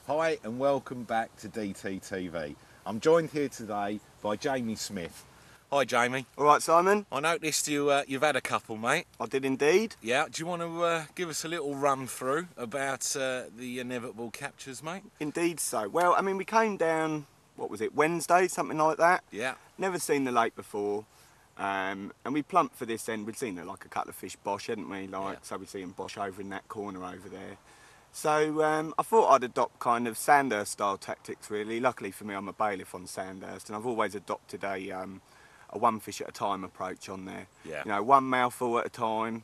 Hi and welcome back to DTTV. I'm joined here today by Jaime Smith. Hi Jamie. All right, Simon. I noticed you've had a couple, mate. I did indeed. Yeah, do you want to give us a little run through about the inevitable captures, mate? Indeed so. Well, I mean, we came down, what was it, Wednesday, something like that. Yeah. Never seen the lake before. And we plumped for this end. We'd seen like a couple of fish bosh, hadn't we? So we'd seen bosh over in that corner over there. So I thought I'd adopt kind of Sandhurst style tactics really. Luckily for me, I'm a bailiff on Sandhurst, and I've always adopted a one fish at a time approach on there. Yeah. You know, one mouthful at a time.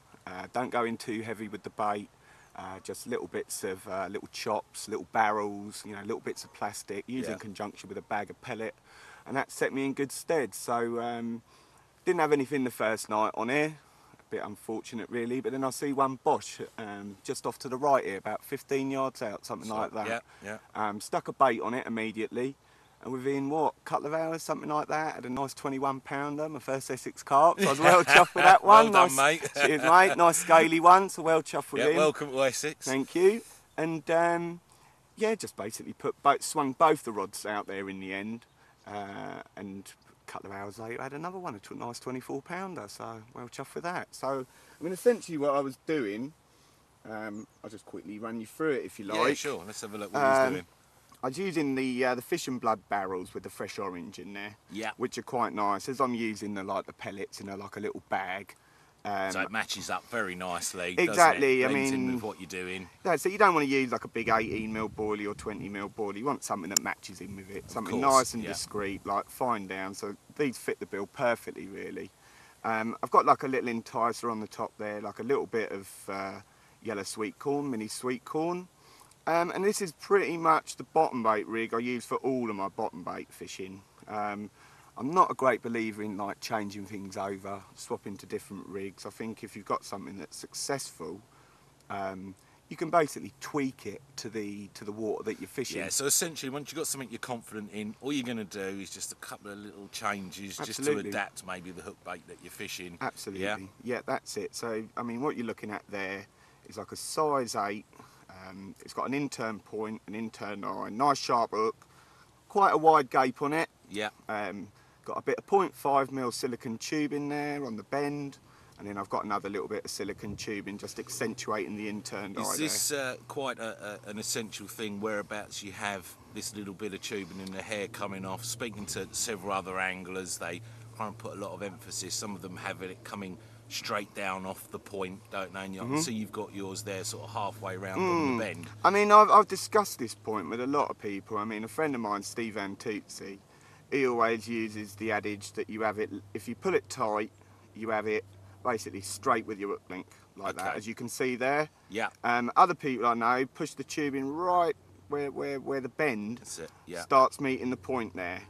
Don't go in too heavy with the bait. Just little bits of little chops, little barrels, you know, little bits of plastic, used in conjunction with a bag of pellet, and that set me in good stead. So didn't have anything the first night on here. Bit unfortunate really, but then I see one bosh just off to the right here, about 15 yards out, something like that. Stuck a bait on it immediately, and within what, a couple of hours, something like that, had a nice 21 pounder, my first Essex carp. So I was well chuffed with that one. Well done, mate. Cheers, mate. Nice scaly one, so well chuffed with him. Welcome to Essex. Thank you. And yeah, just basically swung both the rods out there in the end, and couple of hours later I had another one, a nice 24 pounder, so well chuffed with that. So I mean, essentially what I was doing, I'll just quickly run you through it if you like. Yeah, sure, let's have a look what he's doing. I was using the fish and blood barrels with the fresh orange in there, which are quite nice, as I'm using the pellets in like a little bag. So it matches up very nicely. Exactly. Doesn't it? I mean, in with what you're doing. Yeah, so you don't want to use like a big 18mm boilie or 20mm boilie. You want something that matches in with it, something nice and discreet, like fine down. So these fit the bill perfectly, really. I've got like a little enticer on the top there, like a little bit of yellow sweet corn, mini sweet corn. And this is pretty much the bottom bait rig I use for all of my bottom bait fishing. I'm not a great believer in like changing things over, swapping to different rigs. I think if you've got something that's successful, you can basically tweak it to the water that you're fishing. Yeah, so essentially once you've got something you're confident in, all you're going to do is just a couple of little changes just to adapt maybe the hook bait that you're fishing. Absolutely. Yeah, that's it. So, I mean, what you're looking at there is like a size 8. It's got an in-turn point, an in-turn eye, nice sharp hook, quite a wide gape on it. Yeah. Got a bit of 0.5mm silicone tube in there on the bend, and then I've got another little bit of silicone tubing just accentuating the inturned eye. Is this quite an essential thing, whereabouts you have this little bit of tubing in the hair coming off? Speaking to several other anglers, they try and put a lot of emphasis. Some of them have it coming straight down off the point, don't they? And you can see you've got yours there sort of halfway round on the bend. I mean, I've discussed this point with a lot of people. I mean, a friend of mine, Steve Antuzzi, he always uses the adage that you have it, if you pull it tight, you have it basically straight with your hook link, like that, as you can see there. Yeah. Other people I know push the tubing right where the bend starts meeting the point there.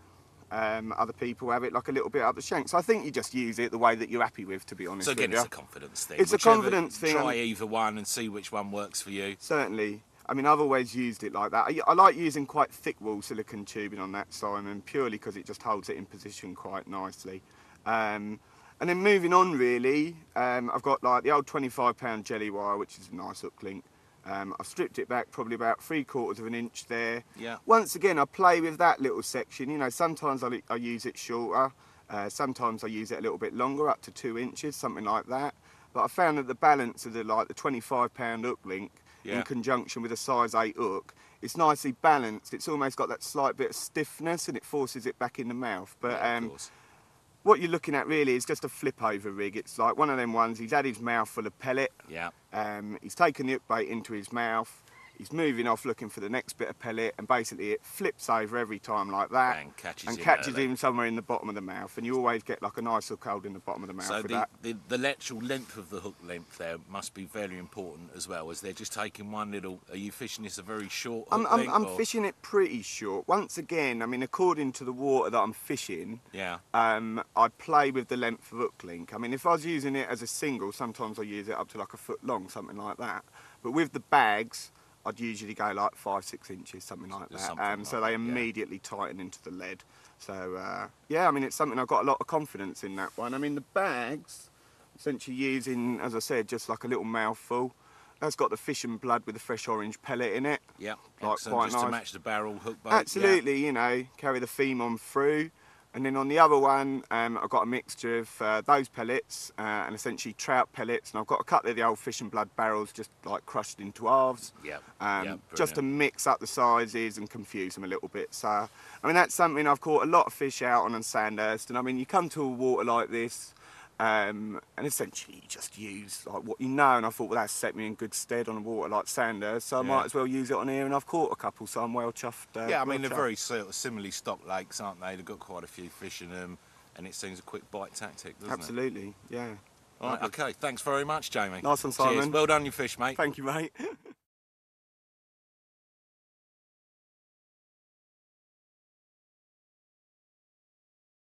Other people have it like a little bit up the shank. So I think you just use it the way that you're happy with, to be honest. So again, with it's a confidence thing. It's a confidence thing. Try either one and see which one works for you. Certainly. I mean, I've always used it like that. I like using quite thick wall silicone tubing on that, Simon, purely because it just holds it in position quite nicely. And then moving on, really, I've got like the old 25-pound jelly wire, which is a nice hook link. I've stripped it back probably about 3/4 of an inch there. Yeah. Once again, I play with that little section. You know, sometimes I use it shorter, sometimes I use it a little bit longer, up to 2 inches, something like that. But I found that the balance of the 25-pound hook link in conjunction with a size 8 hook, it's nicely balanced. It's almost got that slight bit of stiffness, and it forces it back in the mouth. But what you're looking at really is just a flip over rig. It's like one of them ones, he's had his mouth full of pellet. Yeah. He's taken the hook bait into his mouth. He's moving off looking for the next bit of pellet, and basically it flips over every time like that and catches him somewhere in the bottom of the mouth, and you always get like a nice hook hold in the bottom of the mouth. So with that. the actual length of the hook length there must be very important as well, as they're just taking one little. Are you fishing this a very short hook length? I'm fishing it pretty short. Once again, I mean, according to the water that I'm fishing, I play with the length of hook link. I mean, if I was using it as a single, sometimes I use it up to like a foot long, something like that. But with the bags, I'd usually go like 5-6 inches, something like that. So they immediately tighten into the lead. So yeah, I mean, it's something I've got a lot of confidence in, that one. I mean, the bags, essentially using, as I said, just like a little mouthful. That's got the fish and blood with the fresh orange pellet in it. Yeah, like quite just nice. to match the barrel hook bait. Absolutely, you know, carry the theme on through. And then on the other one, I've got a mixture of those pellets and essentially trout pellets. And I've got a couple of the old fish and blood barrels just like crushed into halves. Just to mix up the sizes and confuse them a little bit. So, I mean, that's something I've caught a lot of fish out on Sandhurst. And I mean, you come to a water like this, and essentially you just use like what you know, and I thought, well, that's set me in good stead on a water like Sandhurst, so I might as well use it on here, and I've caught a couple, so I'm well chuffed. Yeah, I mean, they're very sort of similarly stocked lakes, aren't they? They've got quite a few fish in them, and it seems a quick bite tactic, doesn't it? Absolutely, yeah. All right, okay, thanks very much, Jamie. Nice one, Simon. Cheers. Well done, your fish, mate. Thank you, mate.